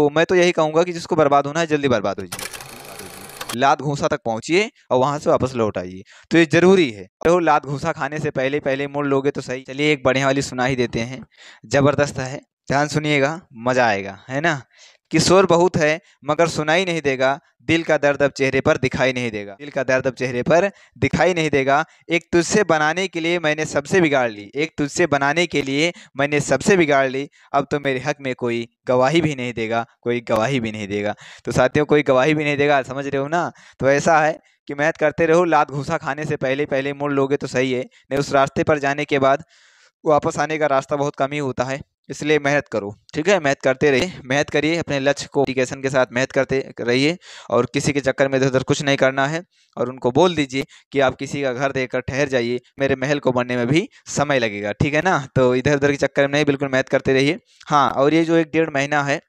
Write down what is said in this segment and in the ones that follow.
तो मैं तो यही कहूँगा कि जिसको बर्बाद होना है जल्दी बर्बाद हो जाइए, लात घूंसा तक पहुंचिए और वहां से वापस लौट आइए। तो ये जरूरी है। तो लात घूंसा खाने से पहले पहले मोड़ लोगे तो सही। चलिए एक बढ़िया वाली सुना ही देते हैं, जबरदस्त है, ध्यान सुनिएगा, मजा आएगा, है ना। किशोर बहुत है मगर सुनाई नहीं देगा, दिल का दर्द अब चेहरे पर दिखाई नहीं देगा, दिल का दर्द अब चेहरे पर दिखाई नहीं देगा। एक तुझसे बनाने के लिए मैंने सबसे बिगाड़ ली, एक तुझसे बनाने के लिए मैंने सबसे बिगाड़ ली, अब तो मेरे हक में कोई गवाही भी नहीं देगा, कोई गवाही भी नहीं देगा। तो साथियों कोई गवाही भी नहीं देगा, समझ रहे हो ना। तो ऐसा है कि मेहनत करते रहो, लात घूसा खाने से पहले पहले मोड़ लोगे तो सही है, नहीं उस रास्ते पर जाने के बाद वापस आने का रास्ता बहुत कम ही होता है। इसलिए मेहनत करो, ठीक है, मेहनत करते रहिए, मेहनत करिए, अपने लक्ष्य को डेडिकेशन के साथ मेहनत करते रहिए और किसी के चक्कर में इधर उधर कुछ नहीं करना है। और उनको बोल दीजिए कि आप किसी का घर देखकर ठहर जाइए, मेरे महल को बनने में भी समय लगेगा, ठीक है ना। तो इधर उधर के चक्कर में नहीं, बिल्कुल मेहनत करते रहिए। हाँ, और ये जो 1 डेढ़ महीना है,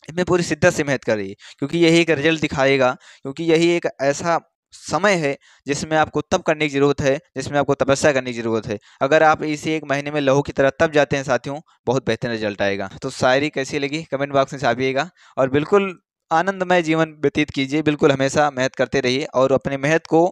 इसमें पूरी शिद्दत से मेहनत करिए, क्योंकि यही एक रिजल्ट दिखाएगा, क्योंकि यही एक ऐसा समय है जिसमें आपको तब करने की जरूरत है, जिसमें आपको तपस्या करने की जरूरत है। अगर आप इसी 1 महीने में लहू की तरह तप जाते हैं साथियों, बहुत बेहतर रिजल्ट आएगा। तो शायरी कैसी लगी कमेंट बॉक्स में छापिएगा और बिल्कुल आनंदमय जीवन व्यतीत कीजिए, बिल्कुल हमेशा मेहनत करते रहिए और अपने मेहनत को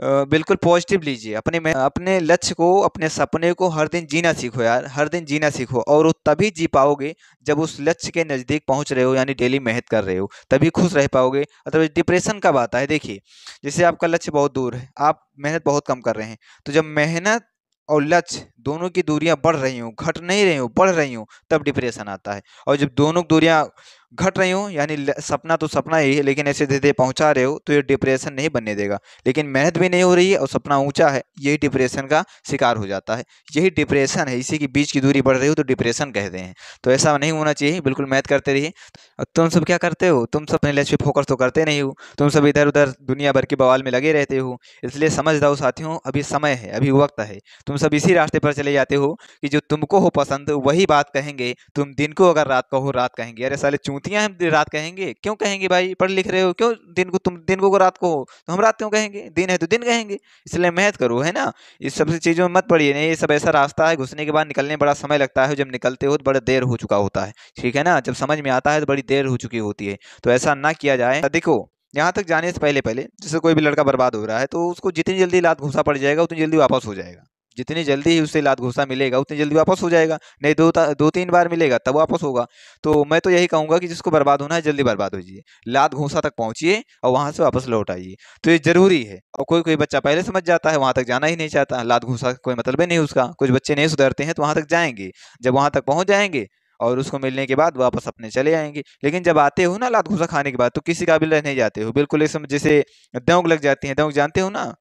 बिल्कुल पॉजिटिव लीजिए। अपने लक्ष्य को, अपने सपने को हर दिन जीना सीखो यार, हर दिन जीना सीखो, और वो तभी जी पाओगे जब उस लक्ष्य के नज़दीक पहुंच रहे हो, यानी डेली मेहनत कर रहे हो, तभी खुश रह पाओगे। अदरवाइज डिप्रेशन कब आता है, देखिए, जैसे आपका लक्ष्य बहुत दूर है, आप मेहनत बहुत कम कर रहे हैं, तो जब मेहनत और लक्ष्य दोनों की दूरियां बढ़ रही हो, घट नहीं रही हो, बढ़ रही हो, तब डिप्रेशन आता है। और जब दोनों दूरियां घट रही हो, यानी सपना तो सपना ही है लेकिन ऐसे धीरे धीरे पहुंचा रहे हो, तो ये डिप्रेशन नहीं बनने देगा। लेकिन मेहनत भी नहीं हो रही है और सपना ऊंचा है, यही डिप्रेशन का शिकार हो जाता है। यही डिप्रेशन है, इसी की बीच की दूरी बढ़ रही हो तो डिप्रेशन कहते हैं। तो ऐसा नहीं होना चाहिए, बिल्कुल मेहनत करते रहिए। और तुम सब क्या करते हो, तुम सब अपने लक्ष्य पे फोकस तो करते नहीं हो, तुम सब इधर उधर दुनिया भर के बवाल में लगे रहते हो। इसलिए समझ जाओ साथियों, अभी समय है, अभी वक्त है, तुम सब इसी रास्ते पर चले जाते हो कि जो तुमको हो पसंद वही बात कहेंगे। तुम दिन को अगर रात कहो रात कहेंगे, अरे साले चूतियां, हम रात कहेंगे, क्यों कहेंगे भाई, पढ़ लिख रहे हो, क्यों दिन को, तुम दिन को रात को हो तो हम रात क्यों कहेंगे, दिन है तो दिन कहेंगे। इसलिए मेहनत करो, है ना। इस सब चीजों में मत पड़िए, नहीं ये सब ऐसा रास्ता है, घुसने के बाद निकलने में बड़ा समय लगता है, जब निकलते हो तो बड़ा देर हो चुका होता है, ठीक है ना। जब समझ में आता है तो बड़ी देर हो चुकी होती है। तो ऐसा ना किया जाए। देखो, यहाँ तक जाने से पहले पहले, जैसे कोई भी लड़का बर्बाद हो रहा है तो उसको जितनी जल्दी लात घुसा पड़ जाएगा उतनी जल्दी वापस हो जाएगा, जितनी जल्दी ही उसे लात घुसा मिलेगा उतनी जल्दी वापस हो जाएगा। नहीं, 2-3 बार मिलेगा तब वापस होगा। तो मैं तो यही कहूंगा कि जिसको बर्बाद होना है जल्दी बर्बाद हो जाइए, लात घूंसा तक पहुंचिए और वहां से वापस लौट आइए। तो ये जरूरी है। और कोई कोई बच्चा पहले समझ जाता है, वहां तक जाना ही नहीं चाहता, लात घूंसा का कोई मतलब ही नहीं उसका। कुछ बच्चे नहीं सुधरते हैं तो वहां तक जाएंगे, जब वहां तक पहुंच जाएंगे और उसको मिलने के बाद वापस अपने चले आएंगे। लेकिन जब आते हो ना लात घूंसा खाने के बाद, तो किसी काबिल रह नहीं जाते हो, बिल्कुल एक समय जैसे दौंग लग जाती है, दौंग जानते हो ना,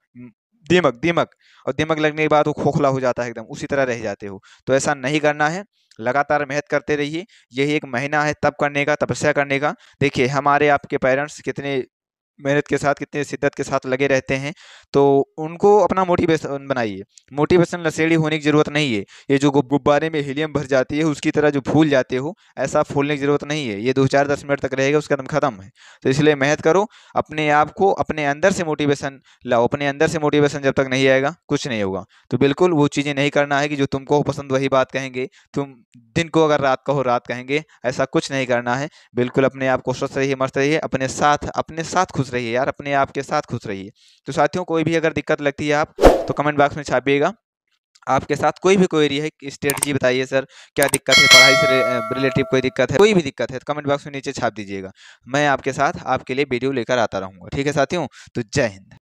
दीमक दीमक, और दीमक लगने के बाद वो खोखला हो जाता है एकदम, उसी तरह रह जाते हो। तो ऐसा नहीं करना है, लगातार मेहनत करते रहिए। यही 1 महीना है तप करने का, तपस्या करने का। देखिए हमारे आपके पेरेंट्स कितने मेहनत के साथ, कितने शिद्दत के साथ लगे रहते हैं, तो उनको अपना मोटिवेशन बनाइए। मोटिवेशन नशेड़ी होने की जरूरत नहीं है। ये जो गुब्बारे में हीलियम भर जाती है उसकी तरह जो फूल जाते हो, ऐसा फूलने की जरूरत नहीं है। ये 2-4-10 मिनट तक रहेगा, उसका दम खत्म है। तो इसलिए मेहनत करो, अपने आप को, अपने अंदर से मोटिवेशन लाओ। अपने अंदर से मोटिवेशन जब तक नहीं आएगा कुछ नहीं होगा। तो बिल्कुल वो चीज़ें नहीं करना है कि जो तुमको पसंद वही बात कहेंगे, तुम दिन को अगर रात कहो रात कहेंगे, ऐसा कुछ नहीं करना है। बिल्कुल अपने आप को स्वस्थ रहिए, मस्त रहिए, अपने साथ खुश रहिए यार, अपने आप के साथ खुश रहिए। तो साथियों कोई भी अगर दिक्कत लगती है आप तो कमेंट बॉक्स में छापिएगा। आपके साथ कोई भी क्वेरी है, स्ट्रेटजी बताइए सर, क्या दिक्कत है, पढ़ाई से रिलेटिव कोई दिक्कत है, कोई भी दिक्कत है तो कमेंट बॉक्स में नीचे छाप दीजिएगा। मैं आपके साथ आपके लिए वीडियो लेकर आता रहूंगा, ठीक है साथियों। तो जय हिंद।